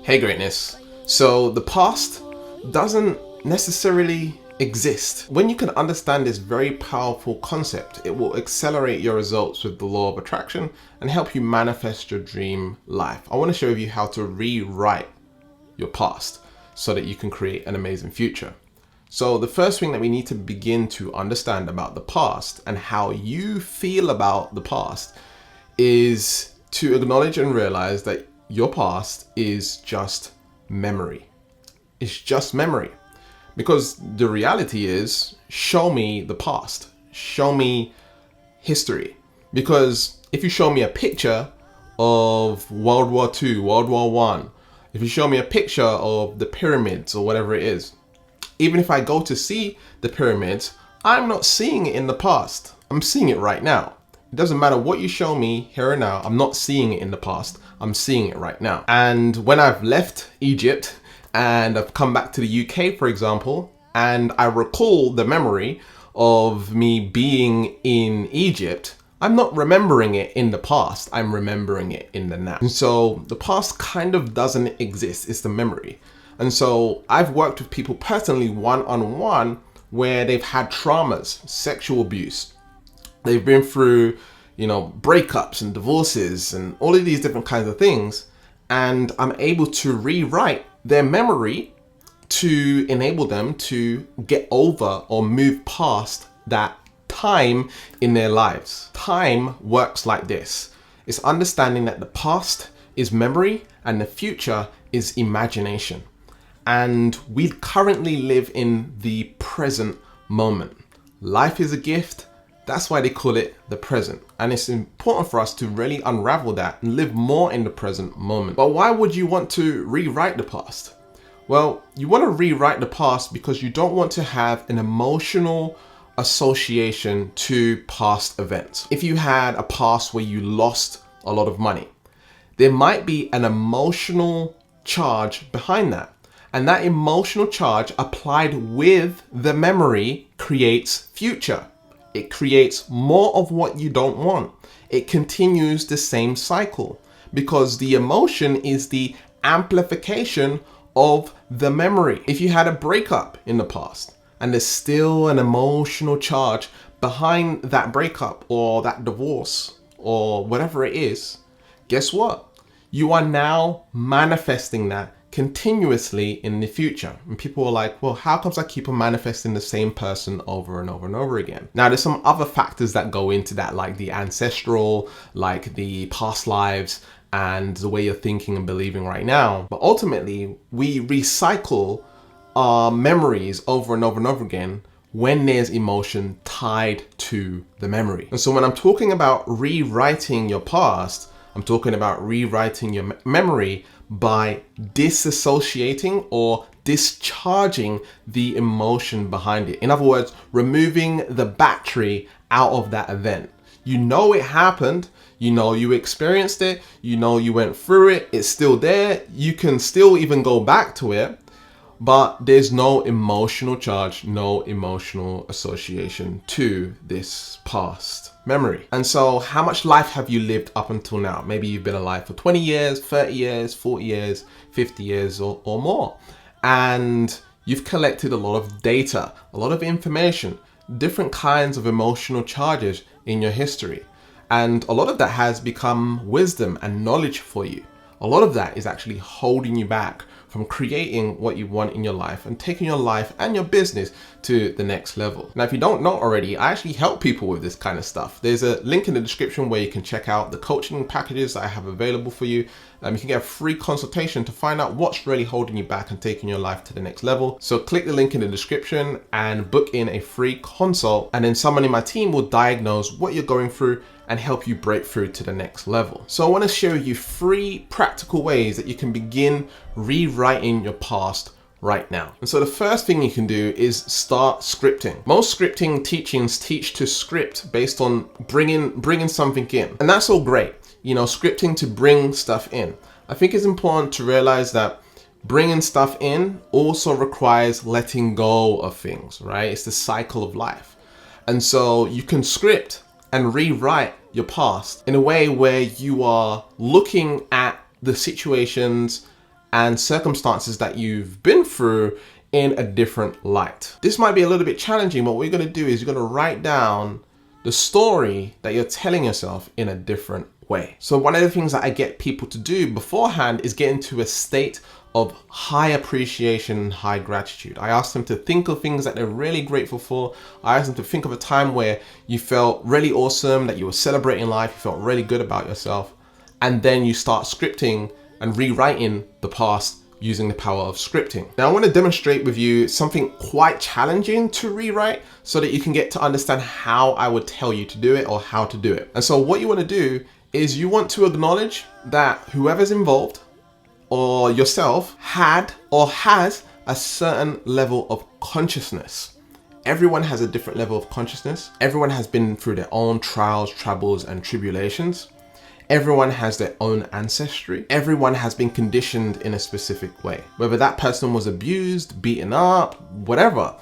Hey greatness. So the past doesn't necessarily exist. When you can understand this very powerful concept, it will accelerate your results with the law of attraction and help you manifest your dream life. I want to show you how to rewrite your past so that you can create an amazing future. So the first thing that we need to begin to understand about the past and how you feel about the past is to acknowledge and realize that your past is just memory. It's just memory. Because the reality is, show me the past. Show me history. Because if you show me a picture of World War II, World War I, if you show me a picture of the pyramids or whatever it is, even if I go to see the pyramids, I'm not seeing it in the past. I'm seeing it right now. It doesn't matter what you show me here and now. I'm not seeing it in the past. I'm seeing it right now. And when I've left Egypt and I've come back to the UK, for example, and I recall the memory of me being in Egypt, I'm not remembering it in the past. I'm remembering it in the now. And so the past kind of doesn't exist. It's the memory. And so I've worked with people personally one-on-one where they've had traumas, sexual abuse. They've been through, breakups and divorces and all of these different kinds of things. And I'm able to rewrite their memory to enable them to get over or move past that time in their lives. Time works like this. It's understanding that the past is memory and the future is imagination. And we currently live in the present moment. Life is a gift. That's why they call it the present. And it's important for us to really unravel that and live more in the present moment. But why would you want to rewrite the past? Well, you want to rewrite the past because you don't want to have an emotional association to past events. If you had a past where you lost a lot of money, there might be an emotional charge behind that. And that emotional charge applied with the memory creates future. It creates more of what you don't want. It continues the same cycle because the emotion is the amplification of the memory. If you had a breakup in the past and there's still an emotional charge behind that breakup or that divorce or whatever it is, guess what? You are now manifesting that continuously in the future. And people are like, well, how comes I keep on manifesting the same person over and over and over again? Now, there's some other factors that go into that, like the ancestral, like the past lives and the way you're thinking and believing right now. But ultimately, we recycle our memories over and over and over again when there's emotion tied to the memory. And so when I'm talking about rewriting your past, I'm talking about rewriting your memory by disassociating or discharging the emotion behind it. In other words, removing the battery out of that event. You know it happened, you experienced it, you went through it, it's still there, you can still even go back to it, but there's no emotional charge, no emotional association to this past memory. And so how much life have you lived up until now? Maybe you've been alive for 20 years, 30 years, 40 years, 50 years or more. And you've collected a lot of data, a lot of information, different kinds of emotional charges in your history. And a lot of that has become wisdom and knowledge for you. A lot of that is actually holding you back from creating what you want in your life and taking your life and your business to the next level. Now, if you don't know already, I actually help people with this kind of stuff. There's a link in the description where you can check out the coaching packages that I have available for you. You can get a free consultation to find out what's really holding you back and taking your life to the next level. So click the link in the description and book in a free consult, and then someone in my team will diagnose what you're going through and help you break through to the next level. So I want to show you 3 practical ways that you can begin rewriting your past right now. And so the first thing you can do is start scripting. Most scripting teachings teach to script based on bringing something in. And that's all great, scripting to bring stuff in. I think it's important to realize that bringing stuff in also requires letting go of things, right? It's the cycle of life. And so you can script and rewrite your past in a way where you are looking at the situations and circumstances that you've been through in a different light. This might be a little bit challenging, but what you're going to do is you're going to write down the story that you're telling yourself in a different way. So one of the things that I get people to do beforehand is get into a state of high appreciation, high gratitude. I ask them to think of things that they're really grateful for. I ask them to think of a time where you felt really awesome, that you were celebrating life, you felt really good about yourself. And then you start scripting and rewriting the past using the power of scripting. Now I want to demonstrate with you something quite challenging to rewrite so that you can get to understand how I would tell you to do it or how to do it. And so what you want to do is you want to acknowledge that whoever's involved or yourself had or has a certain level of consciousness. Everyone has a different level of consciousness. Everyone has been through their own trials, troubles, and tribulations. Everyone has their own ancestry. Everyone has been conditioned in a specific way. Whether that person was abused, beaten up, whatever.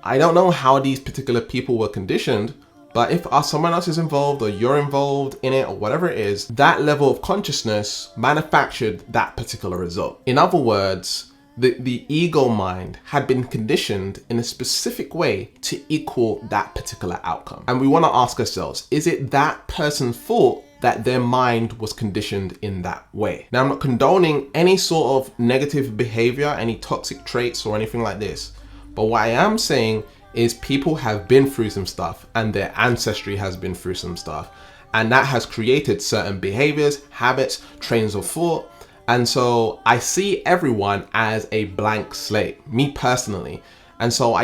I don't know how these particular people were conditioned, but if someone else is involved or you're involved in it or whatever it is, that level of consciousness manufactured that particular result. In other words, the ego mind had been conditioned in a specific way to equal that particular outcome. And we want to ask ourselves, is it that person's fault that their mind was conditioned in that way? Now, I'm not condoning any sort of negative behavior, any toxic traits or anything like this. But what I am saying is people have been through some stuff and their ancestry has been through some stuff. And that has created certain behaviors, habits, trains of thought. And so I see everyone as a blank slate, me personally. And so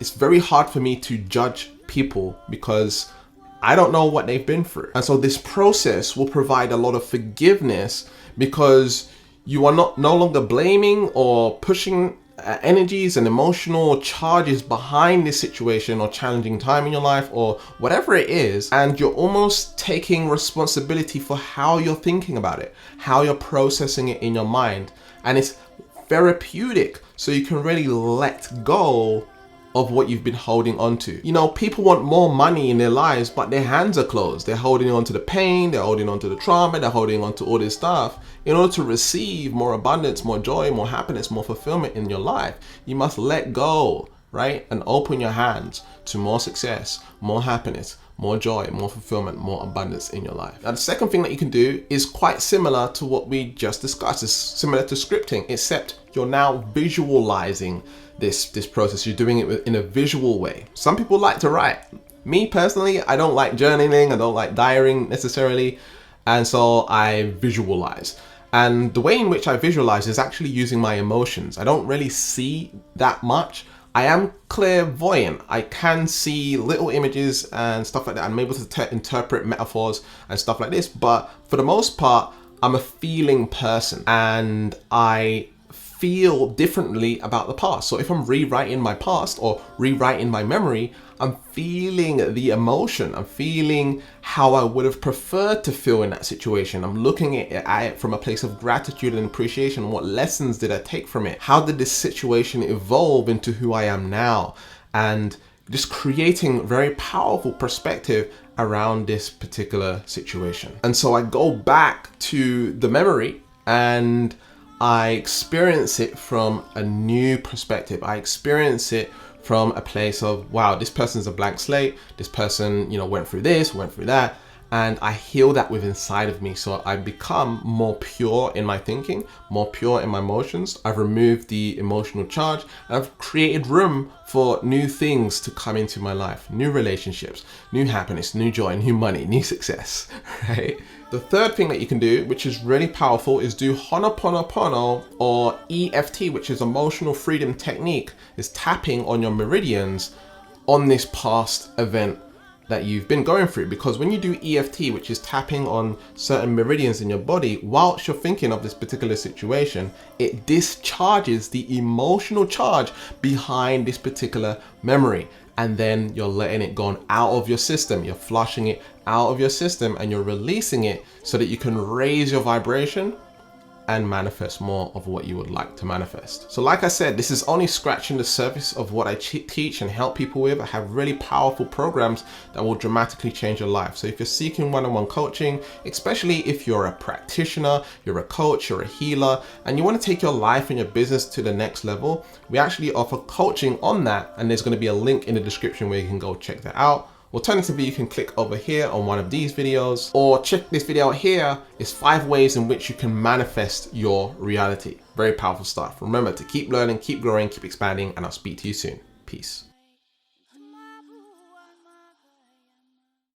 it's very hard for me to judge people because I don't know what they've been through. And so this process will provide a lot of forgiveness because you are no longer blaming or pushing energies and emotional charges behind this situation or challenging time in your life or whatever it is. And you're almost taking responsibility for how you're thinking about it, how you're processing it in your mind. And it's therapeutic. So you can really let go of what you've been holding on to. You know, people want more money in their lives, but their hands are closed. They're holding on to the pain, they're holding on to the trauma, they're holding on to all this stuff. In order to receive more abundance, more joy, more happiness, more fulfillment in your life, you must let go, right? And open your hands to more success, more happiness, more joy, more fulfillment, more abundance in your life. Now, the second thing that you can do is quite similar to what we just discussed. It's similar to scripting, except you're now visualizing this process. You're doing it in a visual way. Some people like to write. Me personally, I don't like journaling. I don't like diarying necessarily. And so I visualize. And the way in which I visualize is actually using my emotions. I don't really see that much. I am clairvoyant. I can see little images and stuff like that. I'm able to interpret metaphors and stuff like this. But for the most part, I'm a feeling person and I feel differently about the past. So if I'm rewriting my past or rewriting my memory, I'm feeling the emotion. I'm feeling how I would have preferred to feel in that situation. I'm looking at it from a place of gratitude and appreciation. What lessons did I take from it? How did this situation evolve into who I am now? And just creating very powerful perspective around this particular situation. And so I go back to the memory and I experience it from a new perspective. I experience it from a place of, wow, this person's a blank slate. This person, went through this, went through that. And I heal that within inside of me. So I become more pure in my thinking, more pure in my emotions. I've removed the emotional charge and I've created room for new things to come into my life. New relationships, new happiness, new joy, new money, new success, right? The third thing that you can do, which is really powerful, is do Ho'oponopono or EFT, which is emotional freedom technique, is tapping on your meridians on this past event that you've been going through. Because when you do EFT, which is tapping on certain meridians in your body, whilst you're thinking of this particular situation, it discharges the emotional charge behind this particular memory. And then you're letting it go out of your system. You're flushing it out of your system and you're releasing it so that you can raise your vibration and manifest more of what you would like to manifest. So like I said, this is only scratching the surface of what I teach and help people with. I have really powerful programs that will dramatically change your life. So if you're seeking one-on-one coaching, especially if you're a practitioner, you're a coach, you're a healer, and you want to take your life and your business to the next level, we actually offer coaching on that, and there's going to be a link in the description where you can go check that out. Alternatively, you can click over here on one of these videos, or check this video out here. It's 5 ways in which you can manifest your reality. Very powerful stuff. Remember to keep learning, keep growing, keep expanding, and I'll speak to you soon. Peace.